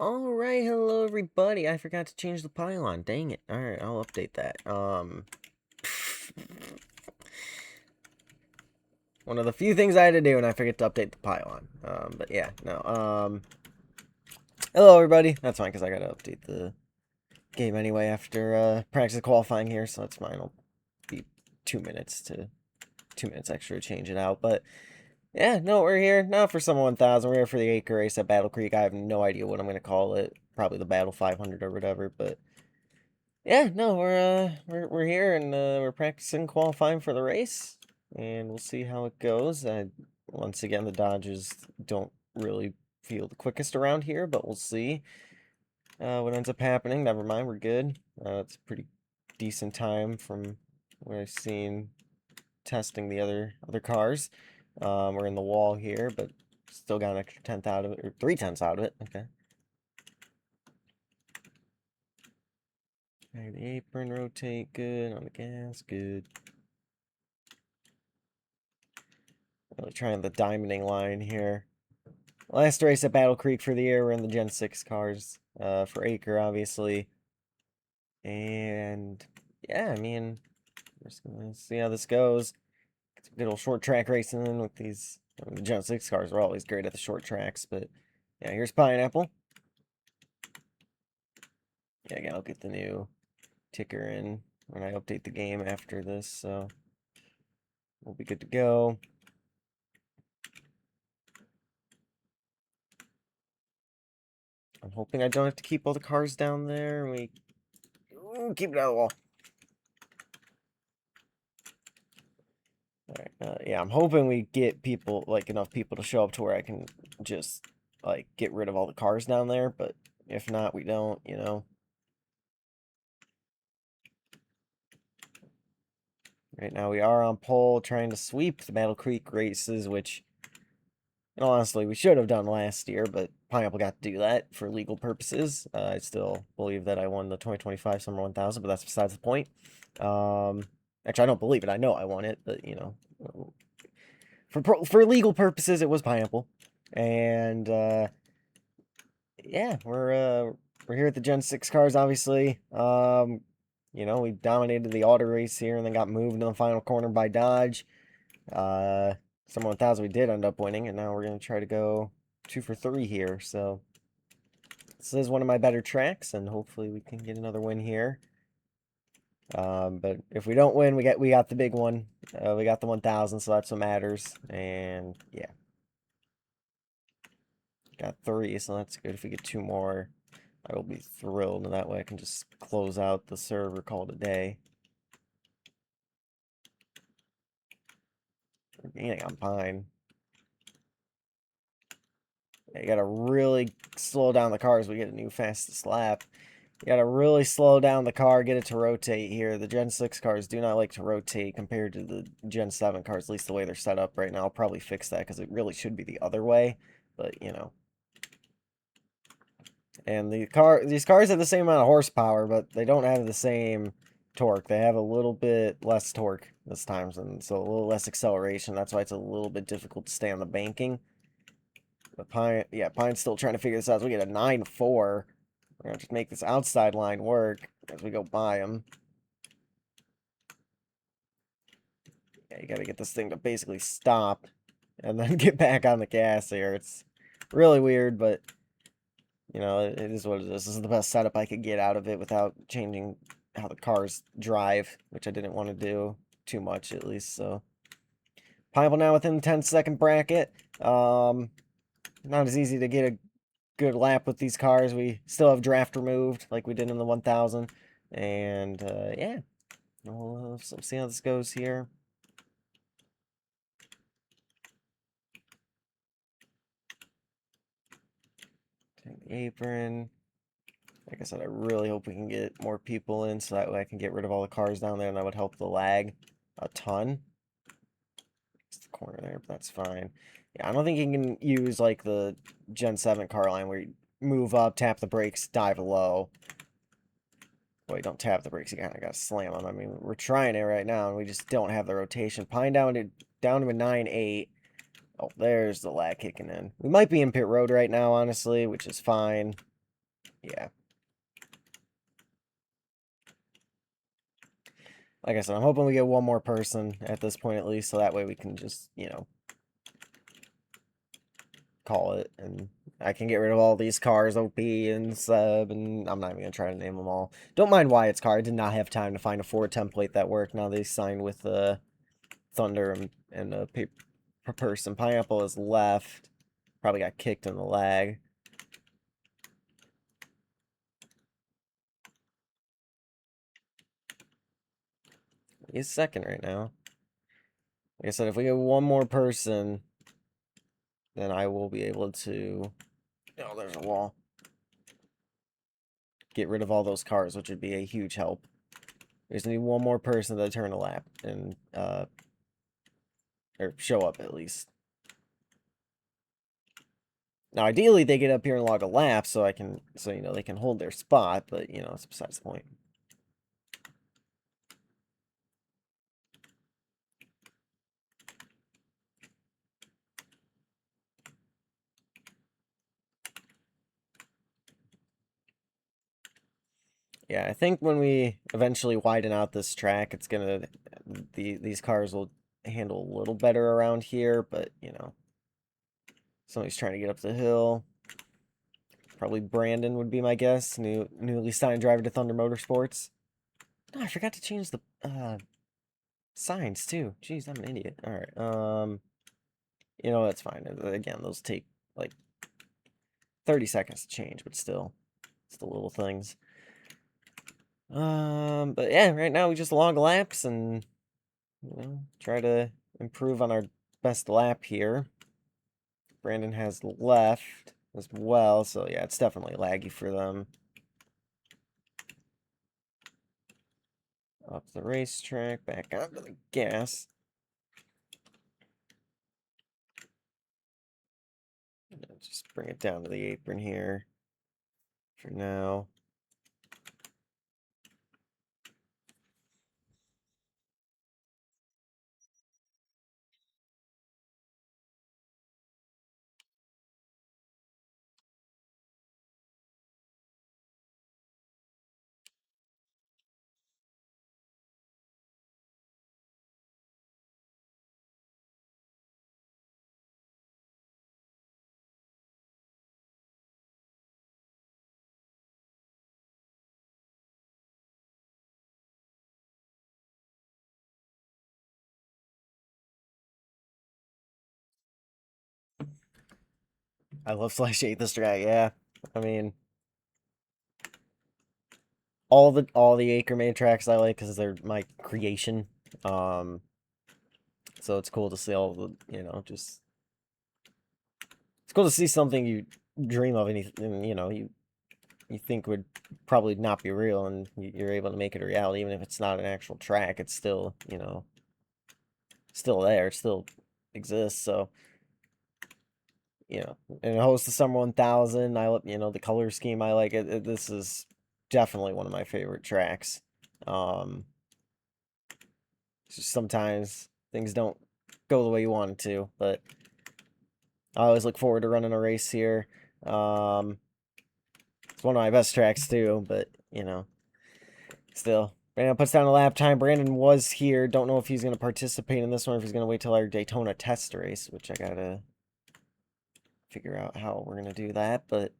Alright, hello everybody. I forgot to change the pylon. Dang it. Alright, I'll update that. One of the few things I had to do and I forget to update the pylon. But yeah, no. Hello everybody. That's fine because I gotta update the game anyway after practice qualifying here, so that's fine. It'll be 2 minutes extra to change it out. But yeah, no, we're here now for Summer 1000. We're here for the Acre Race at Battle Creek. I have no idea what I'm gonna call it. Probably the Battle 500 or whatever, but yeah, no, we're here and we're practicing qualifying for the race, and we'll see how it goes. Once again, the Dodges don't really feel the quickest around here, but we'll see what ends up happening. Never mind, we're good. It's a pretty decent time from what I've seen testing the other cars. We're in the wall here, but still got an extra tenth out of it, or 3/10 out of it. Okay. Alright, the apron rotate, good. On the gas, good. Really trying the diamonding line here. Last race at Battle Creek for the year, we're in the Gen 6 cars. For Acre, obviously. And yeah, I mean, we're just gonna see how this goes. Get some good old short track racing with these. The Gen 6 cars are always great at the short tracks, but yeah, here's Pineapple. Yeah, again, I'll get the new ticker in when I update the game after this, so we'll be good to go. I'm hoping I don't have to keep all the cars down there. Keep it out of the wall. Alright, yeah, I'm hoping we get people, like, enough people to show up to where I can just, like, get rid of all the cars down there, but if not, we don't, you know. Right now we are on pole, trying to sweep the Battle Creek races, which, honestly, we should have done last year, but Pineapple got to do that for legal purposes. I still believe that I won the 2025 Summer 1000, but that's besides the point. Actually, I don't believe it. I know I won it, but, you know, for legal purposes, it was Pineapple. And, yeah, we're here at the Gen 6 cars, obviously. You know, we dominated the auto race here and then got moved in the final corner by Dodge. Summer 1000 we did end up winning, and now we're going to try to go 2 for 3 here. So this is one of my better tracks, and hopefully we can get another win here. But if we don't win, we got the big one. We got the 1000, so that's what matters. And yeah, got 3, so that's good. If we get 2 more, I will be thrilled, and that way I can just close out the server, call it a day. Yeah, I'm fine. You gotta really slow down the car as we get a new fastest lap. You gotta really slow down the car, get it to rotate here. The Gen 6 cars do not like to rotate compared to the Gen 7 cars, at least the way they're set up right now. I'll probably fix that because it really should be the other way, but you know. And these cars have the same amount of horsepower, but they don't have the same torque. They have a little bit less torque this time, and so a little less acceleration. That's why it's a little bit difficult to stay on the banking. But Pine's still trying to figure this out. So we get a 9-4. We're going to just make this outside line work as we go by him. Yeah, you got to get this thing to basically stop and then get back on the gas here. It's really weird, but, you know, it is what it is. This is the best setup I could get out of it without changing how the cars drive, which I didn't want to do too much, at least, so. Pineapple now within the 10-second bracket. Not as easy to get a good lap with these cars. We still have draft removed like we did in the 1000. And yeah, we'll see how this goes here. Take the apron. Like I said, I really hope we can get more people in so that way I can get rid of all the cars down there and that would help the lag a ton. It's the corner there, but that's fine. Yeah, I don't think you can use like the Gen 7 car line where you move up, tap the brakes, dive low. Well, you don't tap the brakes, you kind of got to slam them. I mean, we're trying it right now, and we just don't have the rotation. Pine down to a 9-8. Oh, there's the lag kicking in. We might be in pit road right now, honestly, which is fine. Yeah. Like I said, I'm hoping we get one more person at this point at least, so that way we can just, you know, call it, and I can get rid of all these cars, OP and Seb, and I'm not even gonna try to name them all. Don't mind Wyatt's car. I did not have time to find a Ford template that worked. Now they signed with Thunder and paper person. Pineapple is left. Probably got kicked in the lag. He's second right now. Like I said, if we get one more person, then I will be able to... Oh, there's a wall. Get rid of all those cars, which would be a huge help. We just need one more person to turn a lap and, or show up at least. Now, ideally, they get up here and log a lap so you know, they can hold their spot, but, you know, it's besides the point. Yeah, I think when we eventually widen out this track, it's gonna... These cars will handle a little better around here, but, you know, somebody's trying to get up the hill. Probably Brandon would be my guess. Newly signed driver to Thunder Motorsports. No, I forgot to change the signs too. Jeez, I'm an idiot. All right. You know, that's fine. Again, those take like 30 seconds to change, but still, it's the little things. But yeah, right now we just log laps and, you know, try to improve on our best lap here. Brandon has left as well, so yeah, it's definitely laggy for them. Up the racetrack, back onto the gas. Just bring it down to the apron here for now. I love Slash 8 this track, yeah. I mean, all the Acre made tracks I like because they're my creation. So it's cool to see all the, you know, just it's cool to see something you dream of and you know, you think would probably not be real and you're able to make it a reality even if it's not an actual track. It's still, you know, still there, it still exists. So, you know, and it hosts the Summer 1000. You know, the color scheme I like it. This is definitely one of my favorite tracks. It's just sometimes things don't go the way you want it to, but I always look forward to running a race here. It's one of my best tracks too, but you know, still. Brandon puts down a lap time. Brandon was here. Don't know if he's going to participate in this one, or if he's going to wait till our Daytona test race, which I gotta figure out how we're going to do that. But,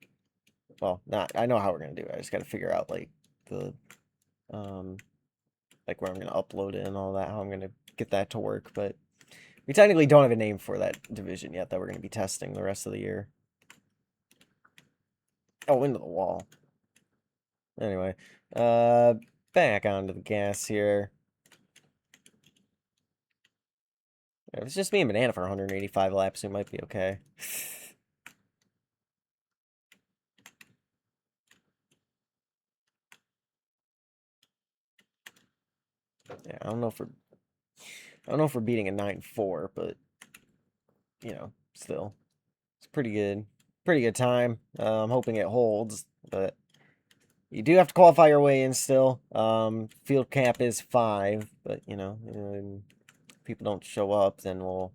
well, I know how we're going to do it. I just got to figure out, like, like where I'm going to upload it and all that, how I'm going to get that to work. But we technically don't have a name for that division yet that we're going to be testing the rest of the year. Oh, into the wall. Anyway, back onto the gas here. If it's just me and Banana for 185 laps, we might be okay. Yeah, I don't know if we're beating a 9.4, but you know, still, it's pretty good. Pretty good time. I'm hoping it holds, but you do have to qualify your way in still. Field cap is 5, but you know, if people don't show up, then we'll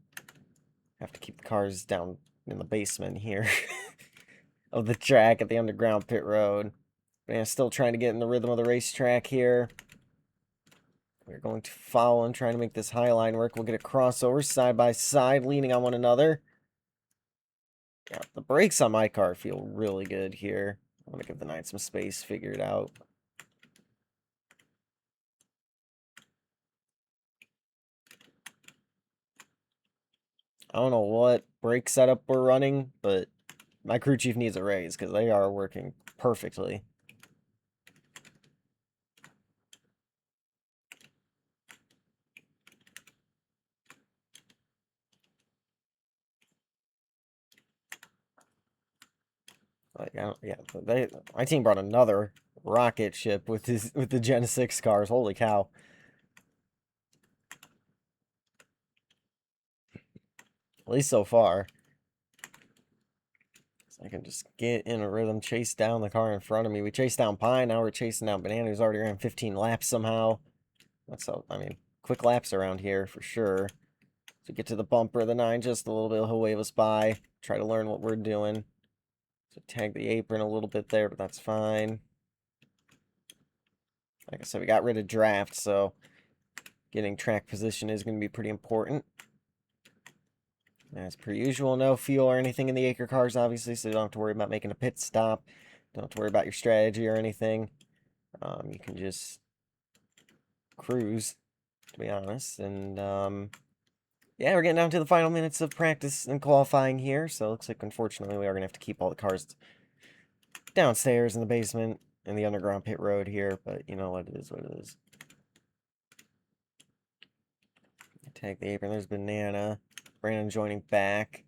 have to keep the cars down in the basement here of the track at the underground pit road. But yeah, still trying to get in the rhythm of the racetrack here. We're going to follow him, trying to make this high line work. We'll get a crossover side by side, leaning on one another. Yeah, the brakes on my car feel really good here. I'm going to give the 9 some space, figure it out. I don't know what brake setup we're running, but my crew chief needs a raise because they are working perfectly. Like, yeah, my team brought another rocket ship with the Gen 6 cars. Holy cow. At least so far. So I can just get in a rhythm, chase down the car in front of me. We chased down Pine, now we're chasing down Banana, who's already ran 15 laps somehow. I mean, quick laps around here for sure. So get to the bumper of the 9 just a little bit, he'll wave us by. Try to learn what we're doing. So tag the apron a little bit there, but that's fine. Like I said, we got rid of draft, so getting track position is going to be pretty important. As per usual, no fuel or anything in the Acre cars, obviously, so you don't have to worry about making a pit stop. Don't have to worry about your strategy or anything. You can just cruise, to be honest. And, yeah, we're getting down to the final minutes of practice and qualifying here. So it looks like, unfortunately, we are going to have to keep all the cars downstairs in the basement in the underground pit road here. But you know what it is, what it is. Tag the apron. There's Banana. Brandon joining back.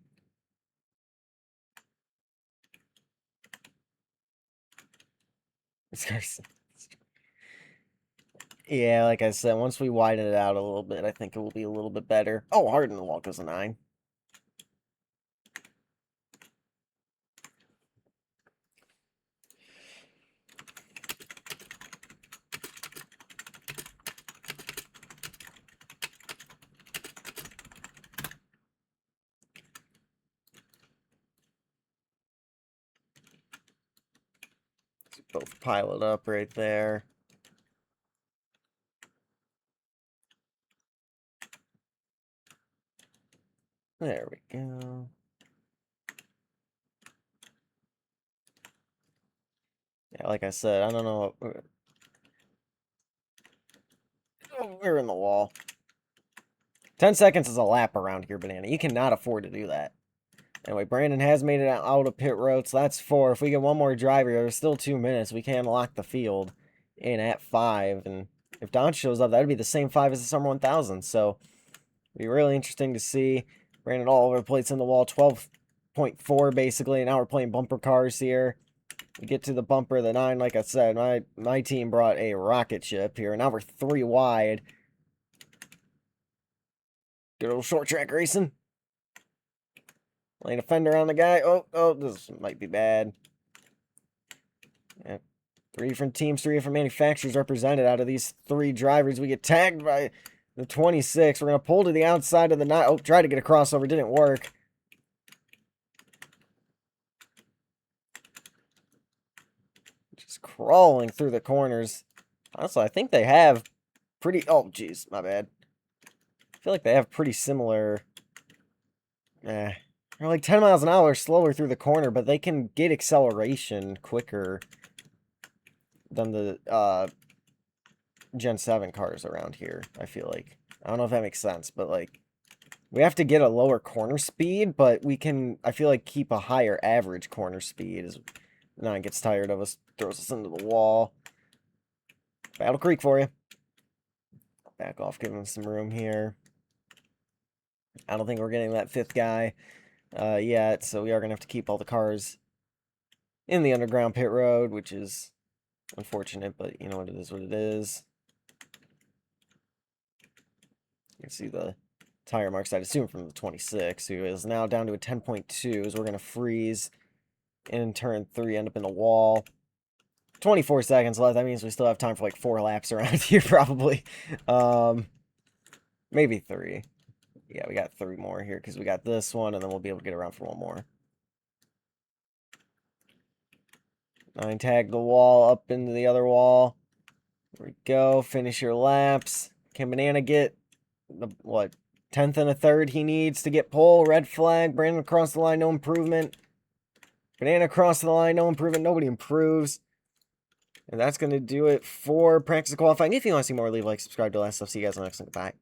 Yeah, like I said, once we widen it out a little bit, I think it will be a little bit better. Oh, hard in the wall goes a 9. Both pile it up right there. There we go. Yeah, like I said, I don't know. Oh, we're in the wall. 10 seconds is a lap around here, Banana. You cannot afford to do that. Anyway, Brandon has made it out of pit road, so that's 4. If we get one more driver, there's still 2 minutes. We can lock the field in at 5. And if Don shows up, that would be the same 5 as the Summer 1000. So, it'd be really interesting to see. Brandon all over the place in the wall. 12.4 basically. Now we're playing bumper cars here. We get to the bumper of the 9. Like I said, my team brought a rocket ship here. Now we're 3 wide. Good old short track racing. Laying a fender on the guy. Oh, this might be bad. Yeah. 3 different teams, 3 different manufacturers represented. Out of these 3 drivers, we get tagged by the 26. We're going to pull to the outside of the 9. Oh, try to get a crossover. Didn't work. Just crawling through the corners. Honestly, I think they have pretty... Oh, jeez. My bad. I feel like they have pretty similar... They're like 10 miles an hour slower through the corner, but they can get acceleration quicker than the Gen 7 cars around here, I feel like. I don't know if that makes sense, but like... We have to get a lower corner speed, but we can, I feel like, keep a higher average corner speed as 9 gets tired of us, throws us into the wall. Battle Creek for you. Back off, give him some room here. I don't think we're getting that 5th guy yet, so we are going to have to keep all the cars in the underground pit road, which is unfortunate, but you know what it is what it is. You can see the tire marks, I'd assume, from the 26, who is now down to a 10.2, as we're going to freeze in turn 3, end up in the wall. 24 seconds left. That means we still have time for like 4 laps around here, probably. Maybe 3. Yeah, we got 3 more here because we got this one, and then we'll be able to get around for 1 more. 9 tag the wall up into the other wall. There we go. Finish your laps. Can Banana get the, what, 10th and a third he needs to get pole? Red flag. Brandon across the line, no improvement. Banana across the line, no improvement. Nobody improves. And that's going to do it for practice qualifying. If you want to see more, leave a like, subscribe to all that stuff. See you guys on the next one. Bye.